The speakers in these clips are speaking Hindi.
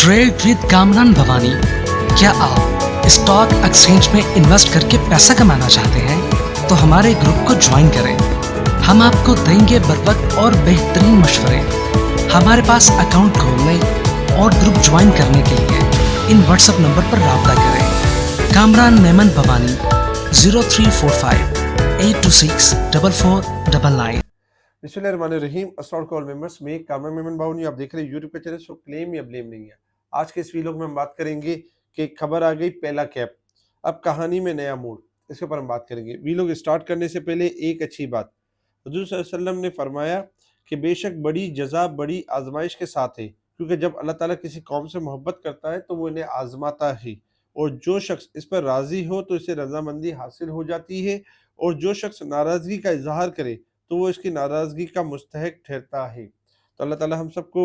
Trade with Kamran Bhavani. क्या आप स्टॉक एक्सचेंज में इन्वेस्ट करके पैसा कमाना चाहते हैं तो हमारे ग्रुप को ज्वाइन करें। हम आपको देंगे बर वक्त और बेहतरीन मशवरे। हमारे पास अकाउंट खोलने और ग्रुप ज्वाइन करने के लिए इन व्हाट्सएप नंबर पर राब्ता करें। कामरान मेमन भवानी 0345 826 4499। बिस्मिल्लाहिर्रहमानिर्रहीम। अस्सलाम वालेकुम मेंबर्स, में कामरान मेमन बाउनी आप देख रहे हैं यूट्यूब पे चैनल। सो क्लेम या ब्लेम नहीं है। आज के इस वीडियो में हम बात करेंगे कि खबर आ गई पहला कैप, अब कहानी में नया मोड़, इसके ऊपर हम बात करेंगे। वीडियो स्टार्ट करने से पहले एक अच्छी बात, हुजूर सल्लल्लाहु अलैहि वसल्लम ने फरमाया कि बेशक बड़ी जज़ा बड़ी आजमाइश के साथ है, क्योंकि जब अल्लाह ताला किसी कौम से मोहब्बत करता है तो वो इन्हें आजमाता है, और जो शख्स इस पर राजी हो तो इसे रजामंदी हासिल हो जाती है, और जो शख्स नाराज़गी का इजहार करे तो वो इसकी नाराज़गी का मुस्तहिक ठहरता है। तो अल्लाह ताला हम सबको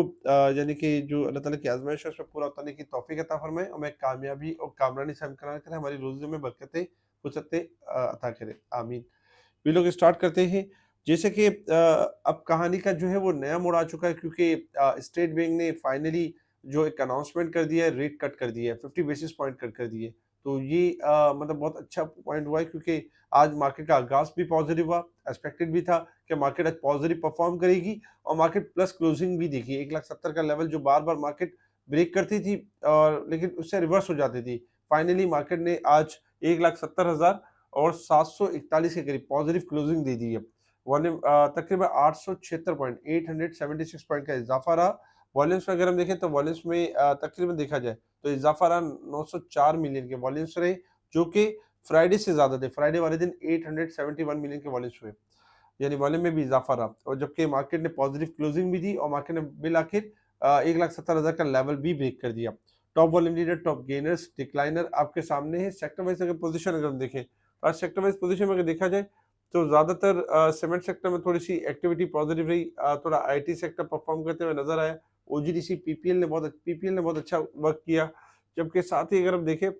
यानी कि जो अल्लाह ताला की आज़माइश है उस पर पूरा उतरने की तौफ़ीक अता फ़रमाए, और मैं कामयाबी और कामरानी से हमकरार करें, हमारी रोज़ी में बरकतें फुर्सतें अता करें, आमीन। वीडियो स्टार्ट करते हैं। जैसे कि अब कहानी का जो है वो नया मोड़ आ चुका है, क्योंकि स्टेट बैंक ने फाइनली जो एक अनाउंसमेंट कर दिया है, रेट कट कर दिया है, 50 बेसिस पॉइंट कट कर दिए। तो ये मतलब बहुत अच्छा पॉइंट हुआ है, क्योंकि आज मार्केट का आगाज़ भी पॉजिटिव हुआ। एक्सपेक्टेड भी था कि मार्केट आज पॉजिटिव परफॉर्म करेगी, और मार्केट प्लस क्लोजिंग भी देखी 1,70,000 का लेवल जो बार-बार मार्केट ब्रेक करती थी, और लेकिन उससे रिवर्स हो जाती थी। फाइनली मार्केट ने आज 1,70,000 और 741 के करीब पॉजिटिव क्लोजिंग दे दी है। वॉल्यूम तकरीबन 876 पॉइंट 876 पॉइंट का इजाफा रहा। वॉल्यूम्स में अगर हम देखें तो वॉल्यूम्स में तकरीबन देखा जाए तो इजाफा रहा 904 मिलियन के वॉल्यूम्स रहे, जो कि फ्राइडे से ज्यादा थे। फ्राइडे वाले दिन 871 मिलियन के वॉल्यूम्स हुए, यानी वॉल्यूम में भी इजाफा रहा, और जबकि मार्केट ने पॉजिटिव क्लोजिंग भी दी, और मार्केट ने बिल आखिर 1,70,000 का लेवल भी ब्रेक कर दिया। Top volume leader, top gainers, decliner आपके सामने है। सेक्टर वाइज अगर पोजीशन अगर हम देखें तो आज सेक्टर वाइज पोजीशन में अगर देखा जाए तो ज्यादातर सीमेंट सेक्टर में थोड़ी सी एक्टिविटी पॉजिटिव रही। थोड़ा आईटी सेक्टर परफॉर्म करते हुए नजर आया। ओजीडीसी पीपीएल ने बहुत अच्छा वर्क किया, जबकि साथ ही अगर हम देखें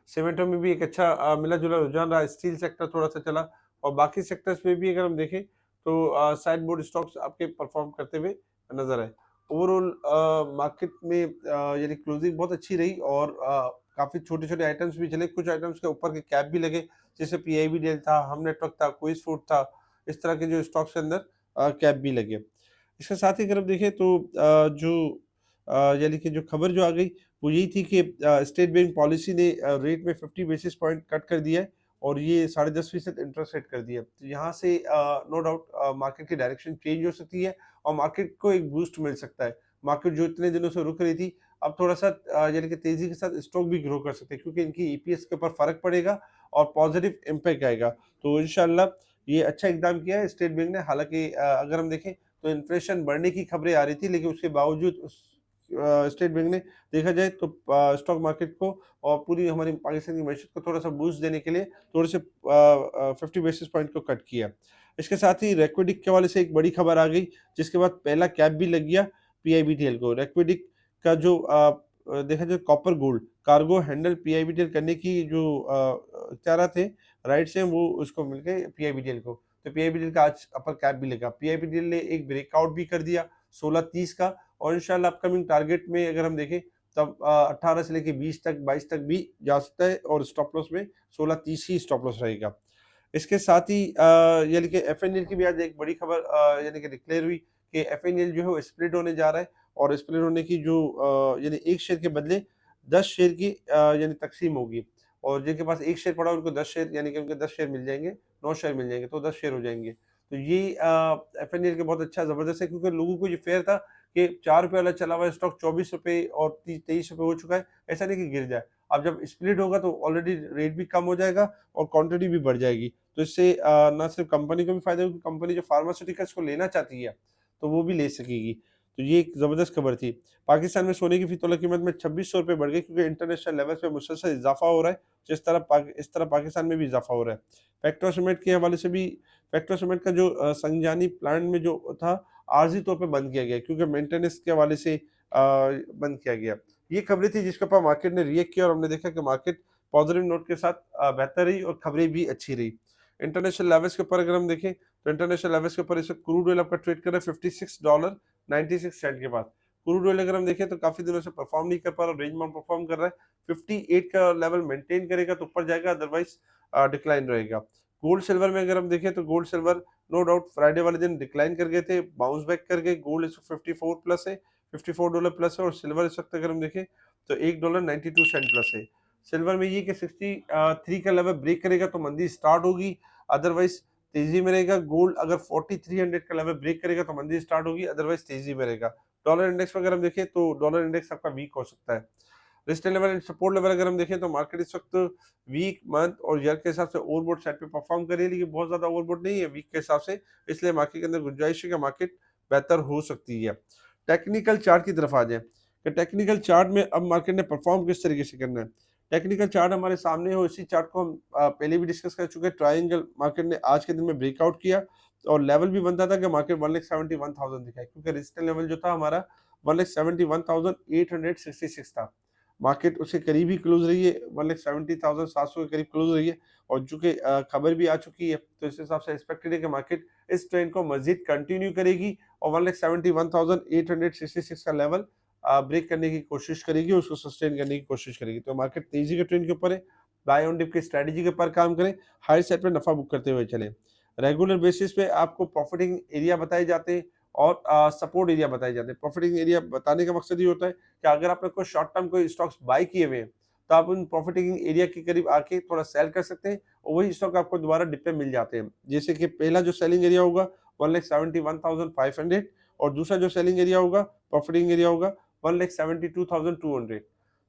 सीमेंटों में भी एक अच्छा मिला जुला रुझान रहा। स्टील सेक्टर थोड़ा सा चला, और बाकी सेक्टर्स में भी अगर हम देखें तो साइड बोर्ड स्टॉक्स आपके परफॉर्म करते हुए नजर आए। ओवरऑल मार्केट में यानी क्लोजिंग बहुत अच्छी रही, और काफी छोटे छोटे आइटम्स भी चले। कुछ आइटम्स के ऊपर के कैप भी लगे, जैसे पीआईबीडीएल था, हम नेटवर्क था, क्विज फूड था। इस तरह के जो स्टॉक्स के अंदर कैप भी लगे। इसके साथ ही अगर हम देखें तो जो यानी कि जो खबर जो आ गई वो यही थी कि स्टेट बैंक पॉलिसी ने रेट में 50 बेसिस पॉइंट कट कर दिया है, और ये 10.5% इंटरेस्ट रेट कर दिया है। तो यहाँ से नो डाउट मार्केट की डायरेक्शन चेंज हो सकती है, और मार्केट को एक बूस्ट मिल सकता है। मार्केट जो इतने दिनों से रुक रही थी, अब थोड़ा सा यानी कि तेजी के साथ स्टॉक भी ग्रो कर सकते हैं, क्योंकि इनकी ईपीएस के ऊपर फर्क पड़ेगा और पॉजिटिव इम्पैक्ट आएगा। तो इंशाल्लाह ये अच्छा इकदाम किया है स्टेट बैंक ने। हालांकि अगर हम देखें तो इन्फ्लेशन बढ़ने की खबरें आ रही थी, लेकिन उसके बावजूद उस स्टेट बैंक ने देखा जाए तो स्टॉक मार्केट को और पूरी हमारी पाकिस्तान की मैशत को थोड़ा सा बूस्ट देने के लिए थोड़े से 50 बेसिस पॉइंट को कट किया। इसके साथ ही रेक्विडिक के वाले से एक बड़ी खबर आ गई, जिसके बाद पहला कैप भी लग गया पीआईबीटीएल को। रेक्विडिक का जो देखा जाए कॉपर गोल्ड कार्गो हैंडल पीआईबीटीएल करने की जो इख्तियारात थे, राइट्स हैं, वो उसको मिल गए पीआईबीटीएल को। तो पीआईबीटीएल का आज अपर कैप भी लगा। पीआईबीटीएल ने एक ब्रेकआउट भी कर दिया 16.30 का, और इंशाल्लाह अपकमिंग टारगेट में अगर हम देखें तब 18 से लेके 20 तक 22 तक भी जा सकता है, और स्टॉप लॉस में 16.30 ही स्टॉप लॉस रहेगा। इसके साथ ही यानी कि एफएनएल की भी आज एक बड़ी खबर यानी कि डिक्लेयर हुई कि एफएनएल जो है वो स्प्लिट होने जा रहा है, और स्प्लिट होने की जो यानी एक शेयर के बदले 10 शेयर की यानी तकसीम होगी, और जिनके पास एक शेयर पड़ा उनको 10 शेयर यानी कि उनके 10 शेयर मिल जाएंगे, 9 शेयर मिल जाएंगे, तो 10 शेयर हो जाएंगे। तो ये एफएनएल के बहुत अच्छा जबरदस्त है, क्योंकि लोगों को ये फेयर था कि 4 रुपये वाला चला हुआ स्टॉक 24 रुपये और 23 रुपये हो चुका है, ऐसा नहीं कि गिर जाए। अब जब स्प्लिट होगा तो ऑलरेडी रेट भी कम हो जाएगा और क्वांटिटी भी बढ़ जाएगी। तो इससे ना सिर्फ कंपनी को भी फायदा होगा, कंपनी जो फार्मास्यूटिकल्स को लेना चाहती है तो वो भी ले सकेगी। तो ये एक जबरदस्त खबर थी। पाकिस्तान में सोने की फी तोला कीमत में 2600 रुपये बढ़ गई, क्योंकि इंटरनेशनल लेवल पे मुसलसल इजाफा हो रहा है, इस तरह पाकिस्तान में भी इजाफा हो रहा है। पेट्रोसीमेंट के हवाले से भी, पेट्रोसीमेंट का जो संजानी प्लांट में जो था आर्जी तौर पे बंद किया गया, क्योंकि मेंटेनेंस के हवाले से बंद किया गया। ये खबरें थी जिसके ऊपर मार्केट ने रिएक्ट किया, और हमने देखा कि मार्केट पॉजिटिव नोट के साथ बेहतर रही, और खबरें भी अच्छी रही। इंटरनेशनल लेवल्स के ऊपर अगर हम देखें तो इंटरनेशनल लेवल्स के ऊपर इस क्रूड ऑयल आपका ट्रेड कर रहा है $56.96 के पास। क्रूड ऑयल अगर हम देखें तो काफी दिनों से परफॉर्म नहीं कर पा रहा, रेंज में परफॉर्म कर रहा है, 58 का लेवल मेंटेन करेगा तो ऊपर जाएगा, अदरवाइज डिक्लाइन रहेगा। गोल्ड सिल्वर में अगर हम देखें तो gold silver no doubt Friday वाले दिन डिक्लाइन कर गए थे, बाउंस बैक कर गए। गोल्ड इस 54 प्लस है, $54 प्लस है, और सिल्वर इस वक्त अगर हम देखें तो $1.92 प्लस है। सिल्वर में ये कि 63 का लेवल ब्रेक करेगा तो मंदी स्टार्ट होगी, अदरवाइज तेजी में रहेगा। गोल्ड अगर 4300 का लेवल ब्रेक करेगा तो मंदी स्टार्ट होगी, अदरवाइज तेजी में रहेगा। डॉलर इंडेक्स में अगर हम देखें तो डॉलर इंडेक्स आपका वीक हो सकता है। Resistance level and support level अगर हम देखें तो मार्केट इस वक्त वीक मंथ और ईयर के हिसाब से ओवरबॉट साइड पे परफॉर्म कर रही है, लेकिन बहुत ज्यादा ओवरबॉट नहीं है वीक के हिसाब से, इसलिए मार्केट के अंदर गुंजाइश है कि मार्केट बेहतर हो सकती है। टेक्निकल चार्ट की तरफ आ जाए कि टेक्निकल चार्ट में अब मार्केट ने परफॉर्म किस तरीके से करना है। टेक्निकल चार्ट हमारे सामने हो, इसी चार्ट को हम पहले भी डिस्कस कर चुके हैं। ट्रायंगल मार्केट ने आज के दिन में ब्रेकआउट किया और लेवल भी बनता था कि मार्केट 1,71,000 दिखाए, क्योंकि रेजिस्टेंस लेवल जो था हमारा 1,71,866 था। मार्केट उसके करीब ही क्लोज रही है, 1,70,700 के करीब क्लोज रही है, और चूंकि खबर भी आ चुकी है तो इस हिसाब से एक्सपेक्टेड है कि मार्केट इस ट्रेंड को मजीद कंटिन्यू करेगी और 1,71,866 का लेवल ब्रेक करने की कोशिश करेगी, उसको सस्टेन करने की कोशिश करेगी। तो मार्केट तेजी के ट्रेंड के ऊपर है, बाय ऑन डिप की स्ट्रेटेजी के ऊपर काम करें, हाई साइड पे नफा बुक करते हुए चलें। रेगुलर बेसिस पे आपको प्रॉफिटिंग एरिया बताए जाते हैं और सपोर्ट एरिया बताए जाते हैं। प्रॉफिटिंग एरिया बताने का मकसद ये होता है कि अगर आपने कोई शॉर्ट टर्म कोई स्टॉक्स बाय किए हुए हैं तो आप उन प्रॉफिटिंग एरिया के करीब आके थोड़ा सेल कर सकते हैं और वही स्टॉक आपको दोबारा डिप पे मिल जाते हैं। जैसे कि पहला जो सेलिंग एरिया होगा 1,71,500 और दूसरा जो सेलिंग एरिया होगा, प्रॉफिटिंग एरिया होगा 1,72,200।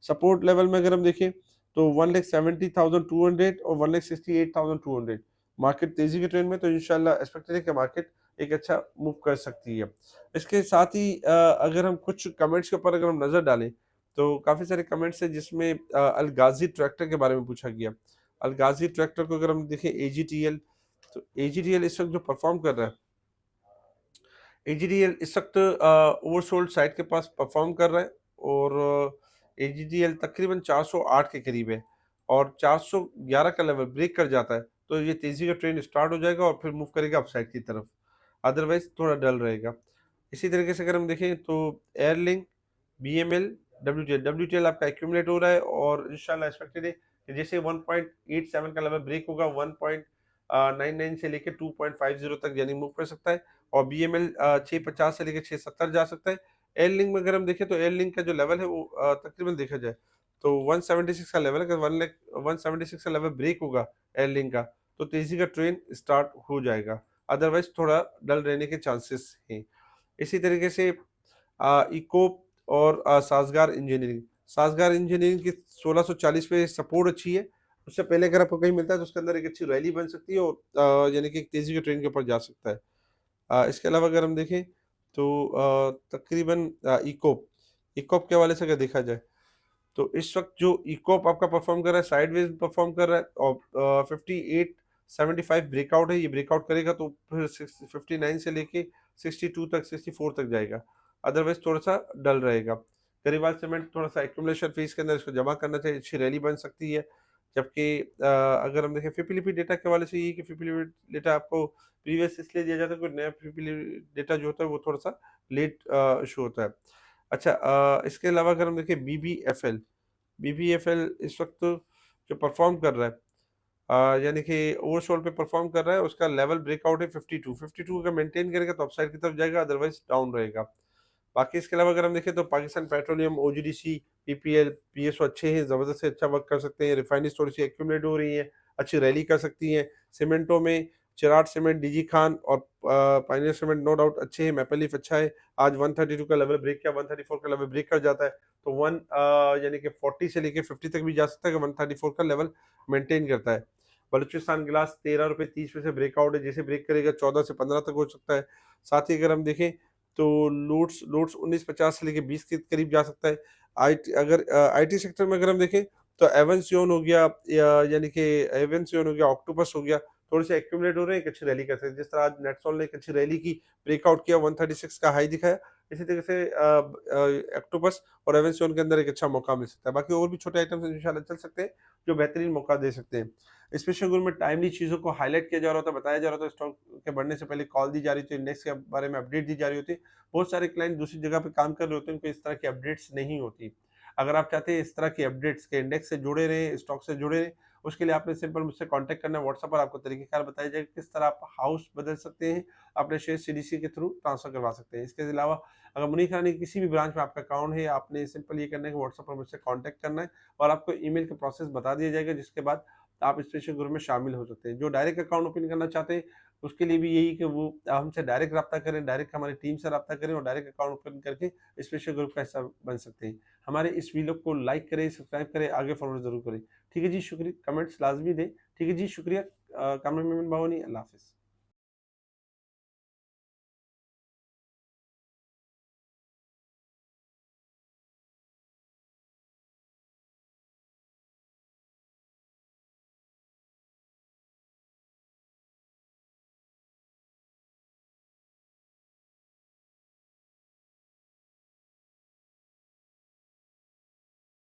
सपोर्ट लेवल में अगर हम देखें तो 1,70,200 और 1,68,200। मार्केट तेजी के ट्रेंड में तो इंशाल्लाह एक्सपेक्टेड है कि मार्केट एक अच्छा मूव कर सकती है। इसके साथ ही अगर हम कुछ कमेंट्स के ऊपर अगर हम नज़र डालें तो काफ़ी सारे कमेंट्स हैं जिसमें अलगाजी ट्रैक्टर के बारे में पूछा गया। अलगाजी ट्रैक्टर को अगर हम देखें एजीटीएल, तो एजीटीएल इस वक्त जो परफॉर्म कर रहा है, एजीडीएल इस वक्त ओवरसोल्ड साइड के पास परफॉर्म कर रहा है और एजीडीएल तकरीबन 408 के करीब है और 411 का लेवल ब्रेक कर जाता है तो ये तेजी का ट्रेंड स्टार्ट हो जाएगा और फिर मूव करेगा अपसाइड की तरफ, अदरवाइज थोड़ा डल रहेगा। इसी तरीके से अगर हम देखें तो एयरलिंक, बीएमएल, डब्ल्यूटीएल आपका एक्यूमुलेट हो रहा है और इंशाल्लाह एक्सपेक्टेड है कि जैसे 1.87 का लेवल ब्रेक होगा 1.99 से लेकर 2.50 तक यानी मूव कर सकता है और बीएमएल 650 से लेकर 670 जा सकता है। एयर लिंक में अगर हम देखें तो एयर लिंक का जो लेवल है वो तकरीबन देखा जाए तो 176 का लेवल है, अगर 176 का लेवल ब्रेक होगा एयर लिंक का तो तेजी का ट्रेंड स्टार्ट हो जाएगा, अदरवाइज थोड़ा डल रहने के चांसेस हैं। इसी तरीके से इकोप और साजगार इंजीनियरिंग की 1640 पे सपोर्ट अच्छी है, उससे पहले अगर आपको कहीं मिलता है तो उसके अंदर एक अच्छी रैली बन सकती है और यानी कि एक तेजी के ट्रेंड के ऊपर जा सकता है। इसके अलावा अगर हम देखें तो तकरीबन इकोप इकोप के हवाले से अगर देखा जाए तो इस वक्त जो इकोप आपका परफॉर्म कर रहा है साइडवेज परफॉर्म कर रहा है और 5875 ब्रेकआउट है, ये ब्रेकआउट करेगा तो फिर 59 से लेके 62 तक 64 तक जाएगा, अदरवाइज थोड़ा सा डल रहेगा। गरीबाल सीमेंट थोड़ा सा एक्यूमुलेशन फीस के अंदर इसको जमा करना चाहिए, अच्छी रैली बन सकती है। जबकि अगर हम देखें फिपिलिपी डेटा के हवाले से ये कि फिपिलिपी डेटा आपको प्रीवियस इसलिए दिया जाता है कोई नया फिपिलिपी डेटा जो होता है वो थोड़ा सा लेट शो होता है। अच्छा इसके अलावा अगर हम देखें बीबीएफएल इस वक्त जो परफॉर्म कर रहा है यानी कि ओवरसोल्ड पे परफॉर्म कर रहा है, उसका लेवल ब्रेकआउट है 52 अगर मेंटेन करेगा तो अपसाइड की तरफ जाएगा, अदरवाइज डाउन रहेगा। बाकी इसके अलावा अगर हम देखें तो Pakistan petroleum, OGDC, PPL, PSO अच्छे हैं, ज़बरदस्त से अच्छा वर्क कर सकते हैं। रिफाइनरीज थोड़ी सी एक्यूमुलेट हो रही हैं, अच्छी रैली कर सकती हैं। सीमेंटों में चिराट सीमेंट, डीजी खान और पायनियर सीमेंट नो डाउट अच्छे हैं। मैपल लीफ अच्छा है, आज 132 का लेवल ब्रेक किया, 134 का लेवल ब्रेक कर जाता है तो यानी कि 40 से लेकर 50 तक भी जा सकता है कि 134 का लेवल मेंटेन करता है। बलूचिस्तान गिलास 13 रुपये 30 पैसे ब्रेकआउट है, जैसे ब्रेक करेगा 14 से 15 तक हो सकता है। साथ ही अगर हम देखें तो लूट्स लूट्स 1950 से लेके 20 के करीब जा सकता है। आईटी सेक्टर में अगर हम देखें तो एवंसियन हो गया या यानी कि एवंसियन हो गया, ऑक्टोपस हो गया, थोड़े से एक्यूमुलेट हो रहे हैं, एक अच्छी रैली कर सकते हैं। जिस तरह आज नेटसोल ने एक अच्छी रैली की, ब्रेकआउट किया, 136 का हाई दिखाया, इसी तरीके से ऑक्टोपस और एवेंसियन के अंदर एक अच्छा मौका मिल सकता है। बाकी और भी छोटे आइटम्स इंशाल्लाह चल सकते हैं, जो बेहतरीन मौका दे सकते हैं। स्पेशल ग्रुप में टाइमली चीज़ों को हाइलाइट किया जा रहा होता है, बताया जा रहा होता है, स्टॉक के बढ़ने से पहले कॉल दी जा रही थी, इंडेक्स के बारे में अपडेट दी जा रही होती है। बहुत सारे क्लाइंट दूसरी जगह पे काम कर रहे होते हैं, उनको इस तरह की अपडेट्स नहीं होती। अगर आप चाहते हैं इस तरह की अपडेट्स के इंडेक्स से जुड़े रहें, स्टॉक से जुड़े रहें, उसके लिए आपने सिंपल मुझसे कॉन्टैक्ट करना है। व्हाट्सएप पर आपको तरीक़ेकार बताया जाएगा किस तरह आप हाउस बदल सकते हैं, अपने शेयर सीडीसी के थ्रू ट्रांसफ़र करवा सकते हैं। इसके अलावा अगर मुनीर खान की किसी भी ब्रांच में आपका अकाउंट है, आपने सिंपल ये करना है कि व्हाट्सएप पर मुझसे कॉन्टैक्ट करना है और आपको ईमेल का प्रोसेस बता दिया जाएगा, जिसके बाद आप स्पेशल ग्रुप में शामिल हो सकते हैं। जो डायरेक्ट अकाउंट ओपन करना चाहते हैं, उसके लिए भी यही कि वो हमसे डायरेक्ट राब्ता करें, डायरेक्ट हमारी टीम से राब्ता करें और डायरेक्ट अकाउंट ओपन करके स्पेशल ग्रुप का हिस्सा बन सकते हैं। हमारे इस वीडियो को लाइक करें, सब्सक्राइब करें, आगे फॉरवर्ड ज़रूर करें। ठीक है जी, शुक्रिया। कमेंट्स लाज़मी दें। ठीक है जी, शुक्रिया। कैमरामैन बावनी, अल्लाह हाफ़िज़।